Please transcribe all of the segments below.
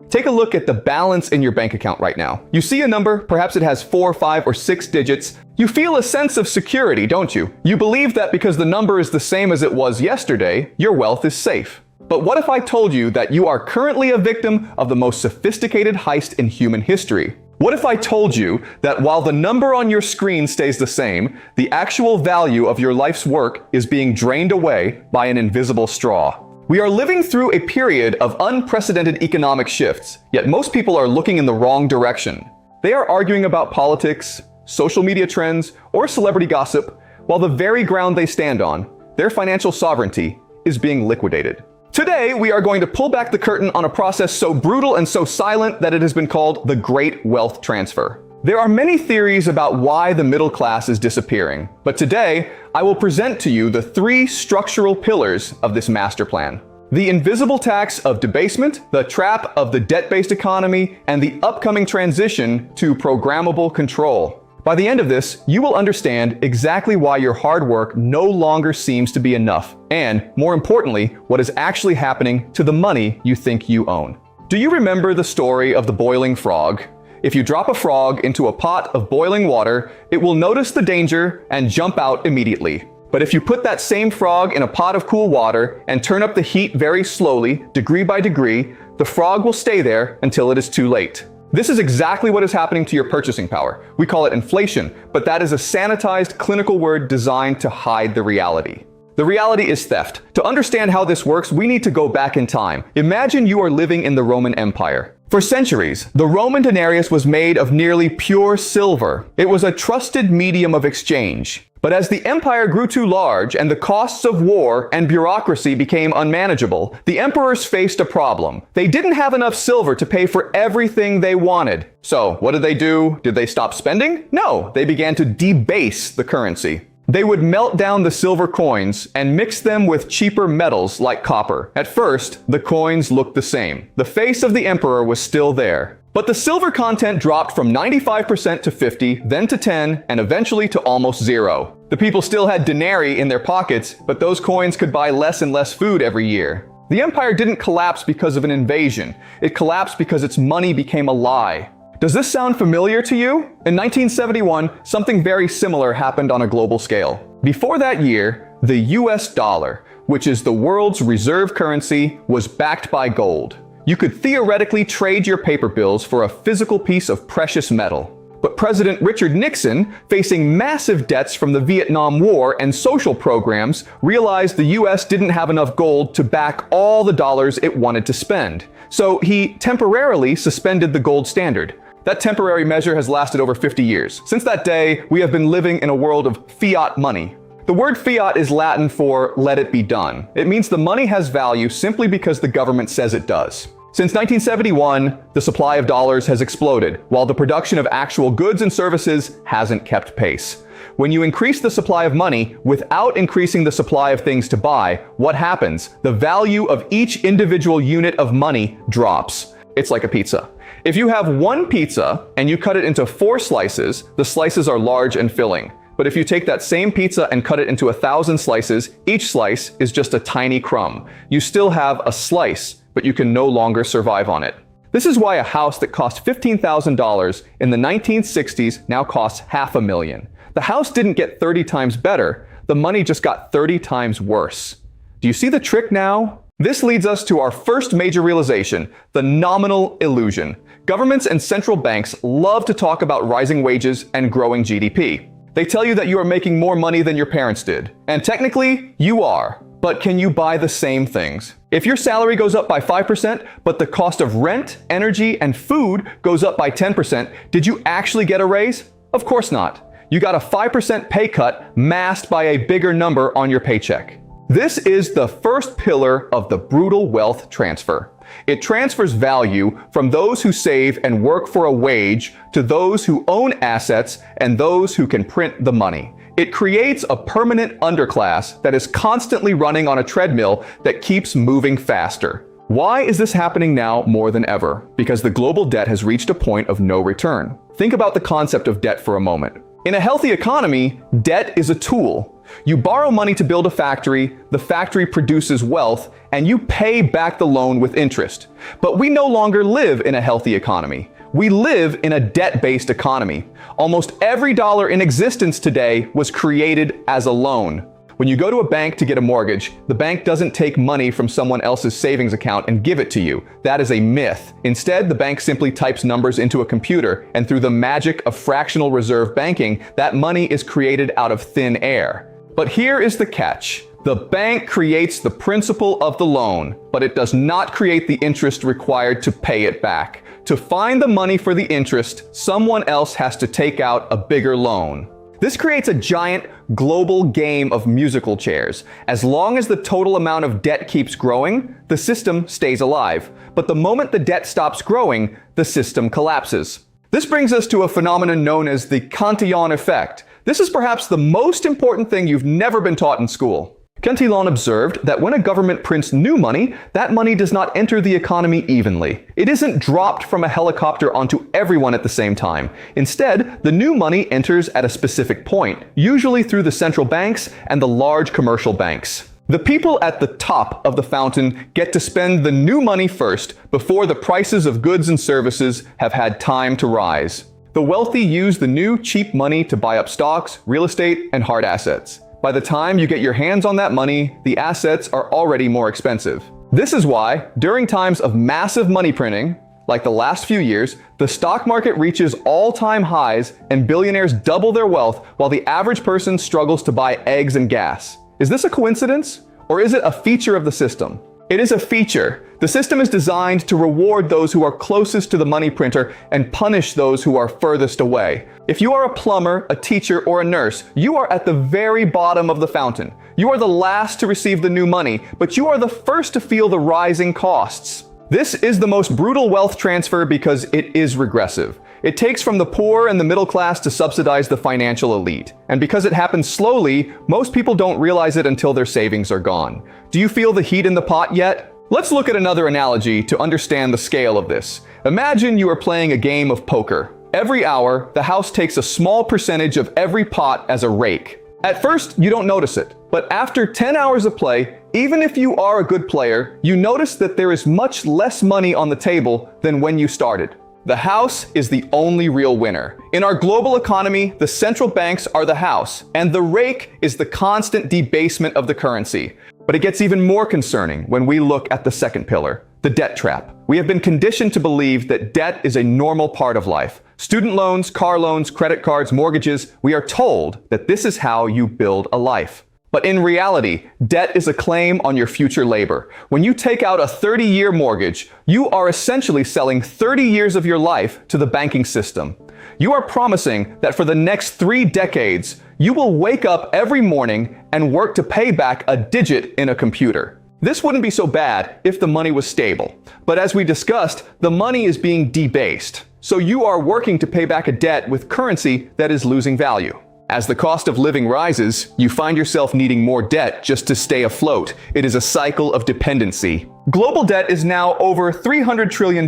Take a look at the balance in your bank account right now. You see a number, perhaps it has 4, 5, or 6 digits. You feel a sense of security, don't you? You believe that because the number is the same as it was yesterday, your wealth is safe. But what if I told you that you are currently a victim of the most sophisticated heist in human history? What if I told you that while the number on your screen stays the same, the actual value of your life's work is being drained away by an invisible straw? We are living through a period of unprecedented economic shifts, yet most people are looking in the wrong direction. They are arguing about politics, social media trends, or celebrity gossip, while the very ground they stand on, their financial sovereignty, is being liquidated. Today, we are going to pull back the curtain on a process so brutal and so silent that it has been called the Great Wealth Transfer. There are many theories about why the middle class is disappearing, but today, I will present to you the 3 structural pillars of this master plan. The invisible tax of debasement, the trap of the debt-based economy, and the upcoming transition to programmable control. By the end of this, you will understand exactly why your hard work no longer seems to be enough, and, more importantly, what is actually happening to the money you think you own. Do you remember the story of the boiling frog? If you drop a frog into a pot of boiling water, it will notice the danger and jump out immediately. But if you put that same frog in a pot of cool water and turn up the heat very slowly, degree by degree, the frog will stay there until it is too late. This is exactly what is happening to your purchasing power. We call it inflation, but that is a sanitized clinical word designed to hide the reality. The reality is theft. To understand how this works, we need to go back in time. Imagine you are living in the Roman Empire. For centuries, the Roman denarius was made of nearly pure silver. It was a trusted medium of exchange. But as the empire grew too large and the costs of war and bureaucracy became unmanageable, the emperors faced a problem. They didn't have enough silver to pay for everything they wanted. So what did they do? Did they stop spending? No, they began to debase the currency. They would melt down the silver coins and mix them with cheaper metals like copper. At first, the coins looked the same. The face of the emperor was still there. But the silver content dropped from 95% to 50, then to 10, and eventually to almost 0. The people still had denarii in their pockets, but those coins could buy less and less food every year. The empire didn't collapse because of an invasion. It collapsed because its money became a lie. Does this sound familiar to you? In 1971, something very similar happened on a global scale. Before that year, the US dollar, which is the world's reserve currency, was backed by gold. You could theoretically trade your paper bills for a physical piece of precious metal. But President Richard Nixon, facing massive debts from the Vietnam War and social programs, realized the US didn't have enough gold to back all the dollars it wanted to spend. So he temporarily suspended the gold standard. That temporary measure has lasted over 50 years. Since that day, we have been living in a world of fiat money. The word fiat is Latin for let it be done. It means the money has value simply because the government says it does. Since 1971, the supply of dollars has exploded, while the production of actual goods and services hasn't kept pace. When you increase the supply of money without increasing the supply of things to buy, what happens? The value of each individual unit of money drops. It's like a pizza. If you have one pizza and you cut it into 4 slices, the slices are large and filling. But if you take that same pizza and cut it into 1,000 slices, each slice is just a tiny crumb. You still have a slice, but you can no longer survive on it. This is why a house that cost $15,000 in the 1960s now costs $500,000. The house didn't get 30 times better, the money just got 30 times worse. Do you see the trick now? This leads us to our first major realization, the nominal illusion. Governments and central banks love to talk about rising wages and growing GDP. They tell you that you are making more money than your parents did. And technically, you are. But can you buy the same things? If your salary goes up by 5%, but the cost of rent, energy, and food goes up by 10%, did you actually get a raise? Of course not. You got a 5% pay cut masked by a bigger number on your paycheck. This is the first pillar of the brutal wealth transfer. It transfers value from those who save and work for a wage to those who own assets and those who can print the money. It creates a permanent underclass that is constantly running on a treadmill that keeps moving faster. Why is this happening now more than ever? Because the global debt has reached a point of no return. Think about the concept of debt for a moment. In a healthy economy, debt is a tool. You borrow money to build a factory, the factory produces wealth, and you pay back the loan with interest. But we no longer live in a healthy economy. We live in a debt-based economy. Almost every dollar in existence today was created as a loan. When you go to a bank to get a mortgage, the bank doesn't take money from someone else's savings account and give it to you. That is a myth. Instead, the bank simply types numbers into a computer, and through the magic of fractional reserve banking, that money is created out of thin air. But here is the catch. The bank creates the principal of the loan, but it does not create the interest required to pay it back. To find the money for the interest, someone else has to take out a bigger loan. This creates a giant global game of musical chairs. As long as the total amount of debt keeps growing, the system stays alive. But the moment the debt stops growing, the system collapses. This brings us to a phenomenon known as the Cantillon effect. This is perhaps the most important thing you've never been taught in school. Cantillon observed that when a government prints new money, that money does not enter the economy evenly. It isn't dropped from a helicopter onto everyone at the same time. Instead, the new money enters at a specific point, usually through the central banks and the large commercial banks. The people at the top of the fountain get to spend the new money first, before the prices of goods and services have had time to rise. The wealthy use the new cheap money to buy up stocks, real estate, and hard assets. By the time you get your hands on that money, the assets are already more expensive. This is why, during times of massive money printing, like the last few years, the stock market reaches all-time highs and billionaires double their wealth while the average person struggles to buy eggs and gas. Is this a coincidence? Or is it a feature of the system? It is a feature. The system is designed to reward those who are closest to the money printer and punish those who are furthest away. If you are a plumber, a teacher, or a nurse, you are at the very bottom of the fountain. You are the last to receive the new money, but you are the first to feel the rising costs. This is the most brutal wealth transfer because it is regressive. It takes from the poor and the middle class to subsidize the financial elite. And because it happens slowly, most people don't realize it until their savings are gone. Do you feel the heat in the pot yet? Let's look at another analogy to understand the scale of this. Imagine you are playing a game of poker. Every hour, the house takes a small percentage of every pot as a rake. At first, you don't notice it, but after 10 hours of play, even if you are a good player, you notice that there is much less money on the table than when you started. The house is the only real winner. In our global economy, the central banks are the house, and the rake is the constant debasement of the currency. But it gets even more concerning when we look at the second pillar, the debt trap. We have been conditioned to believe that debt is a normal part of life. Student loans, car loans, credit cards, mortgages, we are told that this is how you build a life. But in reality, debt is a claim on your future labor. When you take out a 30-year mortgage, you are essentially selling 30 years of your life to the banking system. You are promising that for the next 3 decades, you will wake up every morning and work to pay back a digit in a computer. This wouldn't be so bad if the money was stable. But as we discussed, the money is being debased. So you are working to pay back a debt with currency that is losing value. As the cost of living rises, you find yourself needing more debt just to stay afloat. It is a cycle of dependency. Global debt is now over $300 trillion.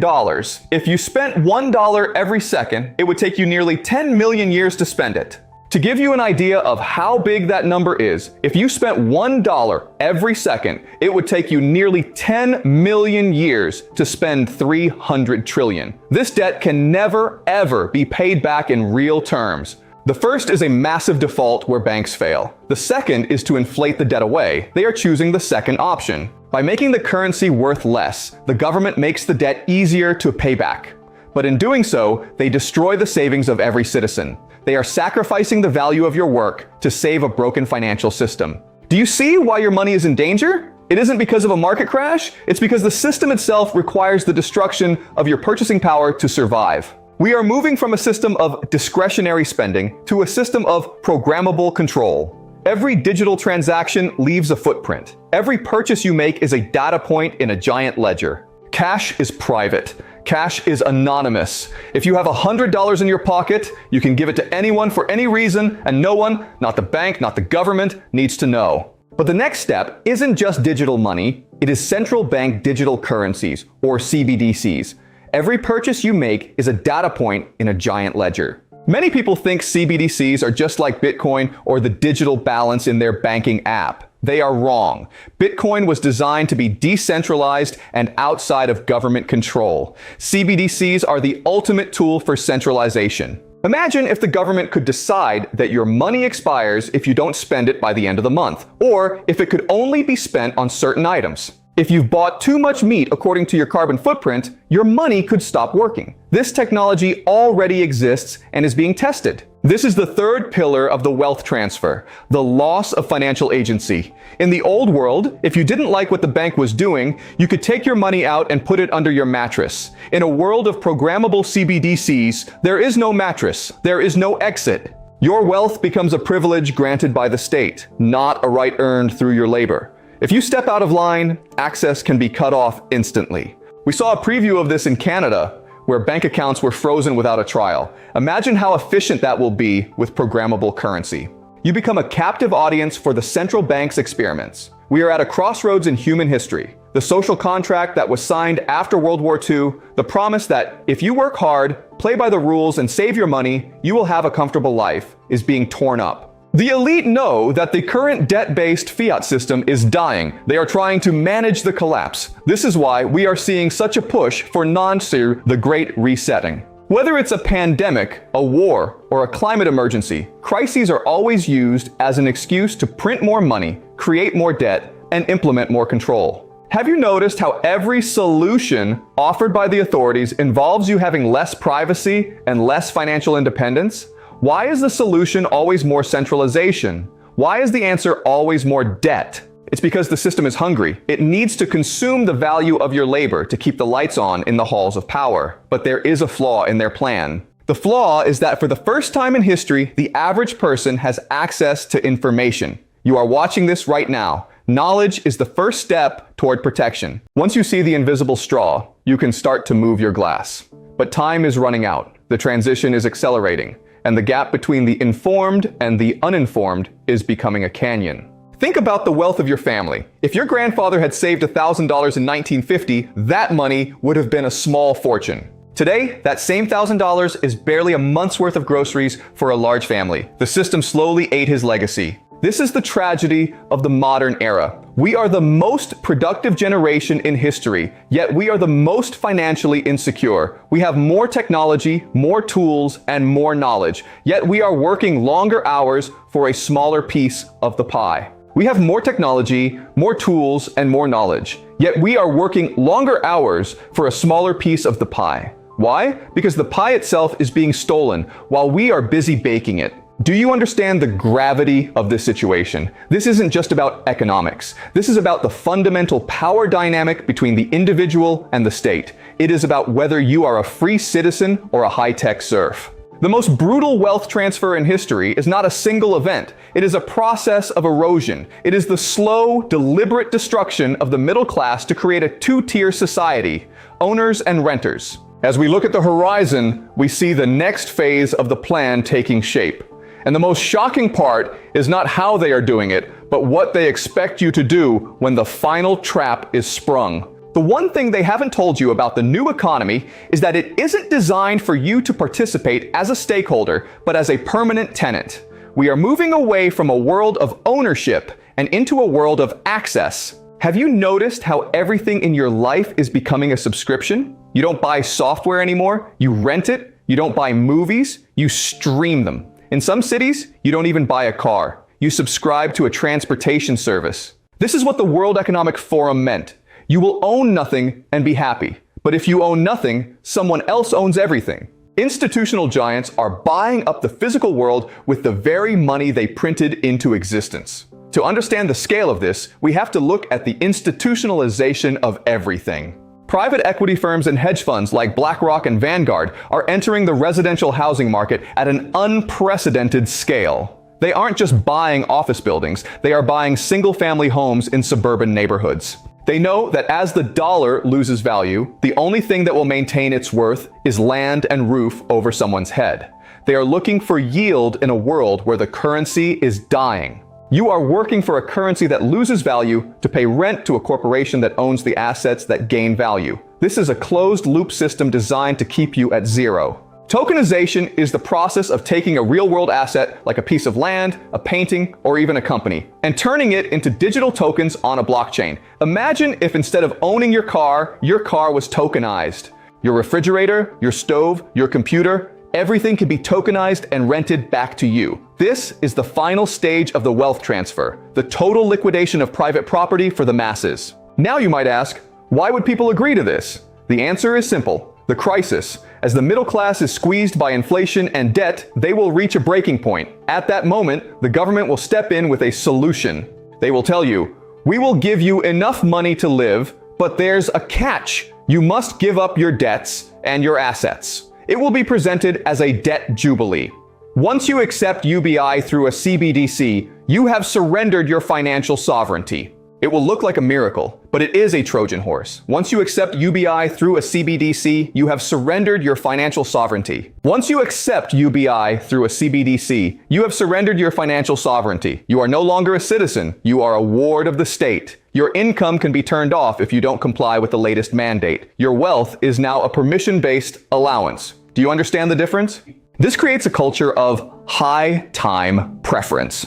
If you spent $1 every second, it would take you nearly 10 million years to spend it. To give you an idea of how big that number is, if you spent $1 every second, it would take you nearly 10 million years to spend 300 trillion. This debt can never, ever be paid back in real terms. The first is a massive default where banks fail. The second is to inflate the debt away. They are choosing the second option. By making the currency worth less, the government makes the debt easier to pay back. But in doing so, they destroy the savings of every citizen. They are sacrificing the value of your work to save a broken financial system. Do you see why your money is in danger? It isn't because of a market crash. It's because the system itself requires the destruction of your purchasing power to survive. We are moving from a system of discretionary spending to a system of programmable control. Every digital transaction leaves a footprint. Every purchase you make is a data point in a giant ledger. Cash is private. Cash is anonymous. If you have $100 in your pocket, you can give it to anyone for any reason, and no one, not the bank, not the government, needs to know. But the next step isn't just digital money, it is central bank digital currencies, or CBDCs. Every purchase you make is a data point in a giant ledger. Many people think CBDCs are just like Bitcoin or the digital balance in their banking app. They are wrong. Bitcoin was designed to be decentralized and outside of government control. CBDCs are the ultimate tool for centralization. Imagine if the government could decide that your money expires if you don't spend it by the end of the month, or if it could only be spent on certain items. If you've bought too much meat according to your carbon footprint, your money could stop working. This technology already exists and is being tested. This is the third pillar of the wealth transfer, the loss of financial agency. In the old world, if you didn't like what the bank was doing, you could take your money out and put it under your mattress. In a world of programmable CBDCs, there is no mattress, there is no exit. Your wealth becomes a privilege granted by the state, not a right earned through your labor. If you step out of line, access can be cut off instantly. We saw a preview of this in Canada, where bank accounts were frozen without a trial. Imagine how efficient that will be with programmable currency. You become a captive audience for the central bank's experiments. We are at a crossroads in human history. The social contract that was signed after World War II, the promise that if you work hard, play by the rules, and save your money, you will have a comfortable life, is being torn up. The elite know that the current debt-based fiat system is dying. They are trying to manage the collapse. This is why we are seeing such a push for the Great Resetting. Whether it's a pandemic, a war, or a climate emergency, crises are always used as an excuse to print more money, create more debt, and implement more control. Have you noticed how every solution offered by the authorities involves you having less privacy and less financial independence? Why is the solution always more centralization? Why is the answer always more debt? It's because the system is hungry. It needs to consume the value of your labor to keep the lights on in the halls of power. But there is a flaw in their plan. The flaw is that for the first time in history, the average person has access to information. You are watching this right now. Knowledge is the first step toward protection. Once you see the invisible straw, you can start to move your glass. But time is running out. The transition is accelerating. And the gap between the informed and the uninformed is becoming a canyon. Think about the wealth of your family. If your grandfather had saved $1,000 in 1950, that money would have been a small fortune. Today, that same $1,000 is barely a month's worth of groceries for a large family. The system slowly ate his legacy. This is the tragedy of the modern era. We are the most productive generation in history, yet we are the most financially insecure. We have more technology, more tools, and more knowledge, yet we are working longer hours for a smaller piece of the pie. We have more technology, more tools, and more knowledge, yet we are working longer hours for a smaller piece of the pie. Why? Because the pie itself is being stolen while we are busy baking it. Do you understand the gravity of this situation? This isn't just about economics. This is about the fundamental power dynamic between the individual and the state. It is about whether you are a free citizen or a high-tech serf. The most brutal wealth transfer in history is not a single event. It is a process of erosion. It is the slow, deliberate destruction of the middle class to create a two-tier society, owners and renters. As we look at the horizon, we see the next phase of the plan taking shape. And the most shocking part is not how they are doing it, but what they expect you to do when the final trap is sprung. The one thing they haven't told you about the new economy is that it isn't designed for you to participate as a stakeholder, but as a permanent tenant. We are moving away from a world of ownership and into a world of access. Have you noticed how everything in your life is becoming a subscription? You don't buy software anymore, you rent it. You don't buy movies, you stream them. In some cities, you don't even buy a car. You subscribe to a transportation service. This is what the World Economic Forum meant. You will own nothing and be happy. But if you own nothing, someone else owns everything. Institutional giants are buying up the physical world with the very money they printed into existence. To understand the scale of this, we have to look at the institutionalization of everything. Private equity firms and hedge funds like BlackRock and Vanguard are entering the residential housing market at an unprecedented scale. They aren't just buying office buildings, they are buying single-family homes in suburban neighborhoods. They know that as the dollar loses value, the only thing that will maintain its worth is land and roof over someone's head. They are looking for yield in a world where the currency is dying. You are working for a currency that loses value to pay rent to a corporation that owns the assets that gain value. This is a closed-loop system designed to keep you at zero. Tokenization is the process of taking a real-world asset like a piece of land, a painting, or even a company, and turning it into digital tokens on a blockchain. Imagine if instead of owning your car was tokenized. Your refrigerator, your stove, your computer, everything can be tokenized and rented back to you. This is the final stage of the wealth transfer, the total liquidation of private property for the masses. Now you might ask, why would people agree to this? The answer is simple. The crisis. As the middle class is squeezed by inflation and debt, they will reach a breaking point. At that moment, the government will step in with a solution. They will tell you, we will give you enough money to live, but there's a catch. You must give up your debts and your assets. It will be presented as a debt jubilee. Once you accept UBI through a CBDC, you have surrendered your financial sovereignty. It will look like a miracle, but it is a Trojan horse. Once you accept UBI through a CBDC, you have surrendered your financial sovereignty. Once you accept UBI through a CBDC, you have surrendered your financial sovereignty. You are no longer a citizen. You are a ward of the state. Your income can be turned off if you don't comply with the latest mandate. Your wealth is now a permission-based allowance. Do you understand the difference? This creates a culture of high time preference.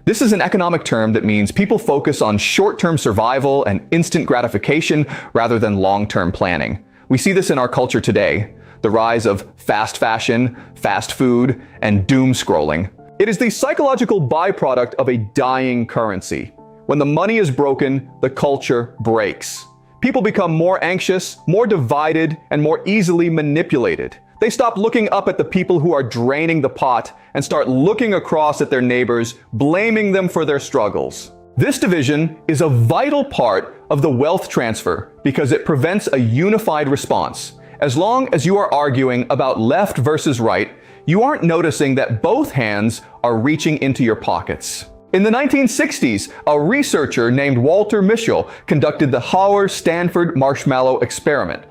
This is an economic term that means people focus on short-term survival and instant gratification rather than long-term planning. We see this in our culture today, the rise of fast fashion, fast food, and doom scrolling. It is the psychological byproduct of a dying currency. When the money is broken, the culture breaks. People become more anxious, more divided, and more easily manipulated. They stop looking up at the people who are draining the pot and start looking across at their neighbors, blaming them for their struggles. This division is a vital part of the wealth transfer because it prevents a unified response. As long as you are arguing about left versus right, you aren't noticing that both hands are reaching into your pockets. In the 1960s, a researcher named Walter Mischel conducted the Hauer-Stanford marshmallow experiment.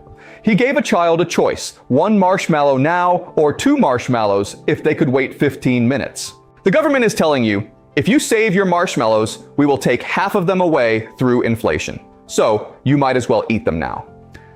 He gave a child a choice, 1 marshmallow now or 2 marshmallows if they could wait 15 minutes. The government is telling you, if you save your marshmallows, we will take half of them away through inflation. So you might as well eat them now.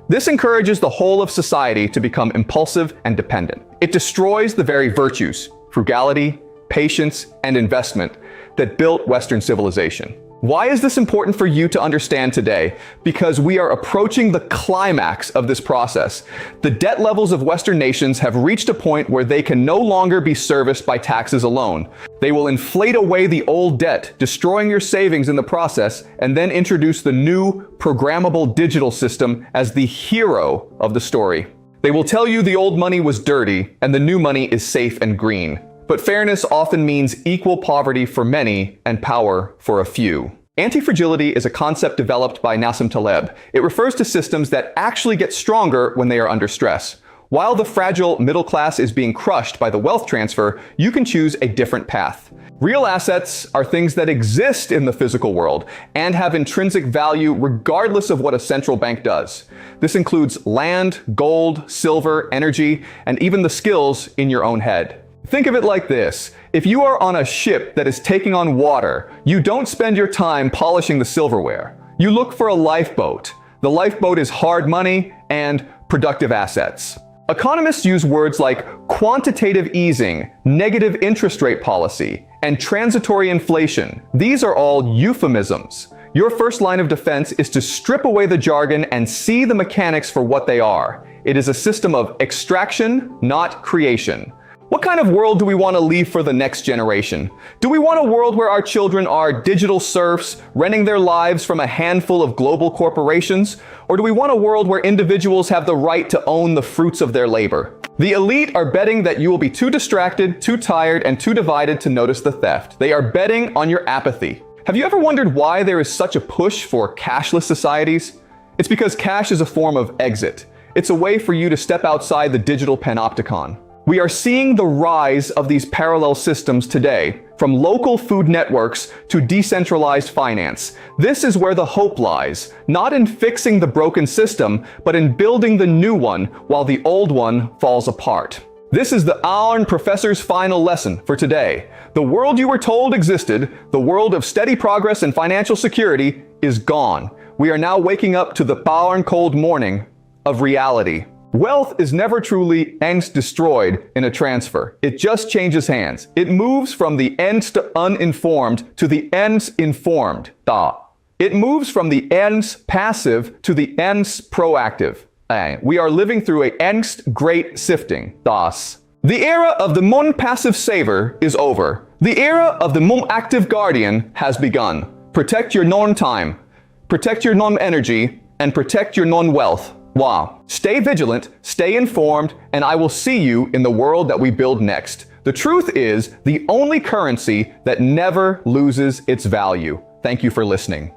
This encourages the whole of society to become impulsive and dependent. It destroys the very virtues, frugality, patience, and investment that built Western civilization. Why is this important for you to understand today? Because we are approaching the climax of this process. The debt levels of Western nations have reached a point where they can no longer be serviced by taxes alone. They will inflate away the old debt, destroying your savings in the process, and then introduce the new programmable digital system as the hero of the story. They will tell you the old money was dirty and the new money is safe and green. But fairness often means equal poverty for many and power for a few. Anti-fragility is a concept developed by Nassim Taleb. It refers to systems that actually get stronger when they are under stress. While the fragile middle class is being crushed by the wealth transfer, you can choose a different path. Real assets are things that exist in the physical world and have intrinsic value regardless of what a central bank does. This includes land, gold, silver, energy, and even the skills in your own head. Think of it like this. If you are on a ship that is taking on water, you don't spend your time polishing the silverware. You look for a lifeboat. The lifeboat is hard money and productive assets. Economists use words like quantitative easing, negative interest rate policy, and transitory inflation. These are all euphemisms. Your first line of defense is to strip away the jargon and see the mechanics for what they are. It is a system of extraction, not creation. What kind of world do we want to leave for the next generation? Do we want a world where our children are digital serfs, renting their lives from a handful of global corporations? Or do we want a world where individuals have the right to own the fruits of their labor? The elite are betting that you will be too distracted, too tired, and too divided to notice the theft. They are betting on your apathy. Have you ever wondered why there is such a push for cashless societies? It's because cash is a form of exit. It's a way for you to step outside the digital panopticon. We are seeing the rise of these parallel systems today, from local food networks to decentralized finance. This is where the hope lies, not in fixing the broken system, but in building the new one while the old one falls apart. This is the Auern Professor's final lesson for today. The world you were told existed, the world of steady progress and financial security, is gone. We are now waking up to the Auern cold morning of reality. Wealth is never truly destroyed in a transfer. It just changes hands. It moves from the uninformed to the informed. It moves from the passive to the proactive. We are living through a great sifting. The era of the passive saver is over. The era of the active guardian has begun. Protect your time, protect your energy, and protect your wealth. Wow. Stay vigilant, stay informed, and I will see you in the world that we build next. The truth is the only currency that never loses its value. Thank you for listening.